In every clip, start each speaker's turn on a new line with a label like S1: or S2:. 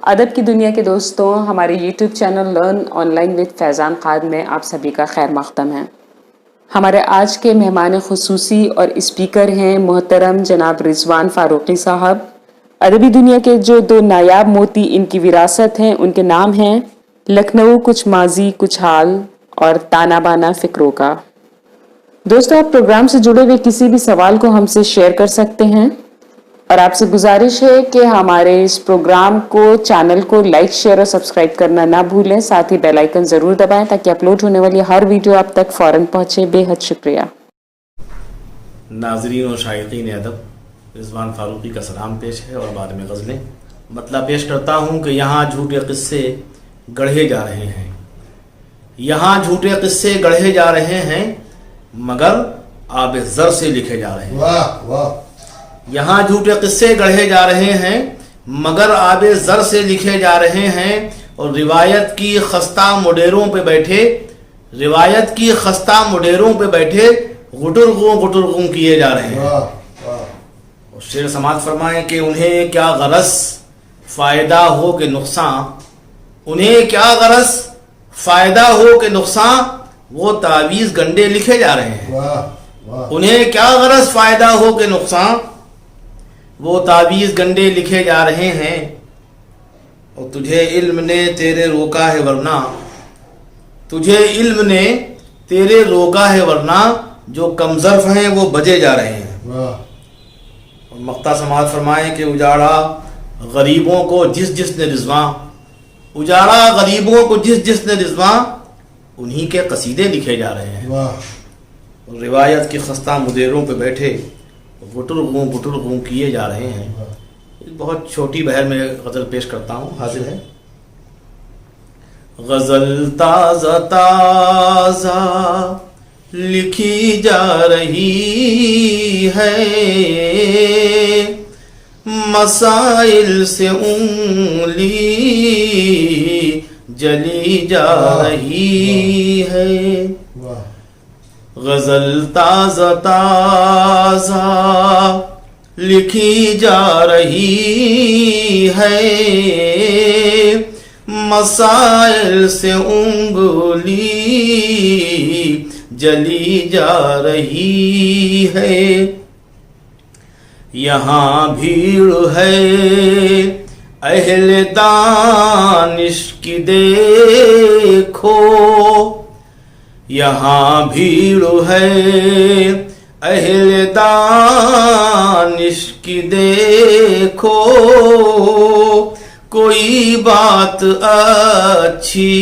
S1: ادب کی دنیا کے دوستوں، ہمارے YouTube channel learn online with Faizan Khan میں آپ سبھی کا خیر مقدم ہے۔ ہمارے آج کے مہمان خصوصی اور اسپیکر ہیں محترم جناب رضوان فاروقی صاحب۔ ادبی دنیا کے جو دو نایاب موتی ان کی وراثت ہیں، ان کے نام ہیں لکھنؤ کچھ ماضی کچھ حال اور تانا بانا فکروں کا۔ دوستو، آپ پروگرام سے جڑے ہوئے کسی بھی سوال کو ہم سے شیئر کر سکتے ہیں، اور آپ سے گزارش ہے کہ ہمارے اس پروگرام کو، چینل کو لائک، شیئر اور سبسکرائب کرنا نہ بھولیں، ساتھ ہی بیل آئیکن ضرور دبائیں تاکہ اپلوڈ ہونے والی ہر ویڈیو آپ تک فوراً پہنچے۔ بے حد شکریہ۔
S2: ناظرین و شائقین ادب، رضوان فاروقی کا سلام پیش ہے اور بعد میں غزلیں مطلب پیش کرتا ہوں کہ یہاں جھوٹے قصے گڑھے جا رہے ہیں، یہاں جھوٹے قصے گڑھے جا رہے ہیں مگر آب زر سے لکھے جا رہے ہیں۔
S3: واہ واہ!
S2: یہاں جھوٹے قصے گڑھے جا رہے ہیں مگر آب زر سے لکھے جا رہے ہیں، اور روایت کی خستہ مڈیروں پہ بیٹھے، روایت کی خستہ مڈیروں پہ بیٹھے غٹرغوں کیے جا رہے ہیں۔ اور شعر سماعت فرمائیں کہ انہیں کیا غرض فائدہ ہو کہ نقصان، انہیں کیا غرض فائدہ ہو کہ نقصان، وہ تعویذ گنڈے لکھے جا رہے ہیں۔ انہیں کیا غرض فائدہ ہو کہ نقصان، وہ تعویذ گنڈے لکھے جا رہے ہیں۔ اور تجھے علم نے تیرے روکا ہے ورنہ، تجھے علم نے تیرے روکا ہے ورنہ، جو کمظرف ہیں وہ بجے جا رہے ہیں۔ اور مقطع سماعت فرمائیں کہ اجاڑا غریبوں کو جس نے رضواں، اجاڑا غریبوں کو جس نے رضواں، انہی کے قصیدے لکھے جا رہے ہیں۔ اور روایت کی خستہ مدیروں پہ بیٹھے غٹرغوں کیے جا رہے ہیں۔ ایک بہت چھوٹی بہر میں غزل پیش کرتا ہوں، حاضر ہے۔ غزل تازہ تازہ لکھی جا رہی ہے، مسائل سے انگلی جلی جا رہی ہے۔ غزل تازہ تازہ لکھی جا رہی ہے، مسائل سے انگلی جلی جا رہی ہے۔ یہاں بھیڑ ہے اہل دانش کی دیکھو، یہاں بھیڑ ہے اہل دانش کی دیکھو، کوئی بات اچھی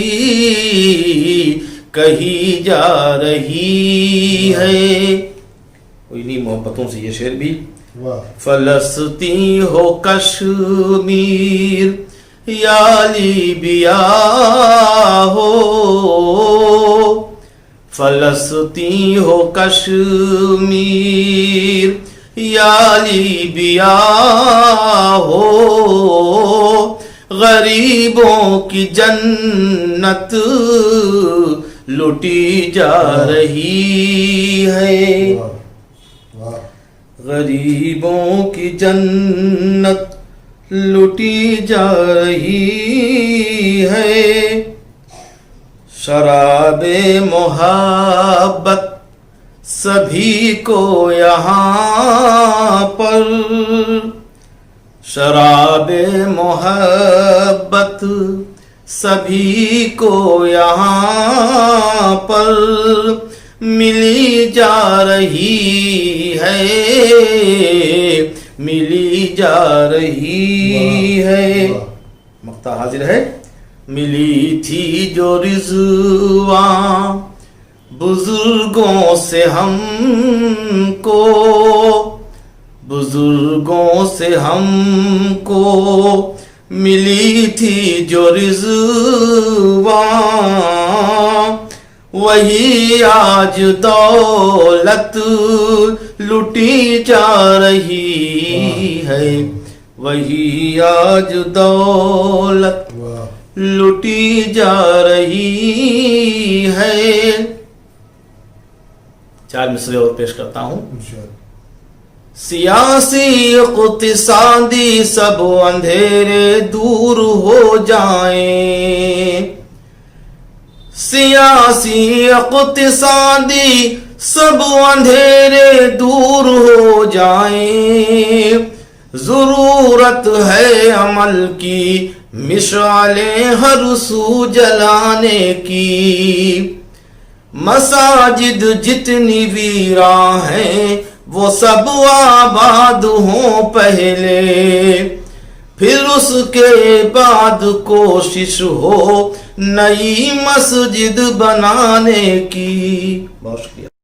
S2: کہی جا رہی ہے۔ انہی محبتوں سے یہ شعر بھی۔ فلسطین ہو کشمیر یا لیبیا ہو، فلسطین ہو کشمیر یا لیبیا ہو، غریبوں کی جنت لوٹی جا رہی ہے، غریبوں کی جنت لوٹی جا رہی ہے۔ شراب محبت سبھی کو یہاں پر، شراب محبت سبھی کو یہاں پر ملی جا رہی ہے، ملی جا رہی ہے۔ مقطع حاضر ہے۔ ملی تھی جو رضواں بزرگوں سے ہم کو، بزرگوں سے ہم کو ملی تھی جو رضواں، وہی آج دولت لوٹی جا رہی ہے، وہی آج دولت لوٹی جا رہی ہے۔ چار مصرے اور پیش کرتا ہوں۔ سیاسی اقتصادی سب اندھیرے دور ہو جائیں، سیاسی اقتصادی سب اندھیرے دور ہو جائیں، ضرورت ہے عمل کی مشعلیں ہر سو جلانے کی، مساجد جتنی ویراں ہیں وہ سب آباد ہوں پہلے، پھر اس کے بعد کوشش ہو نئی مسجد بنانے کی۔ بہت شکریہ۔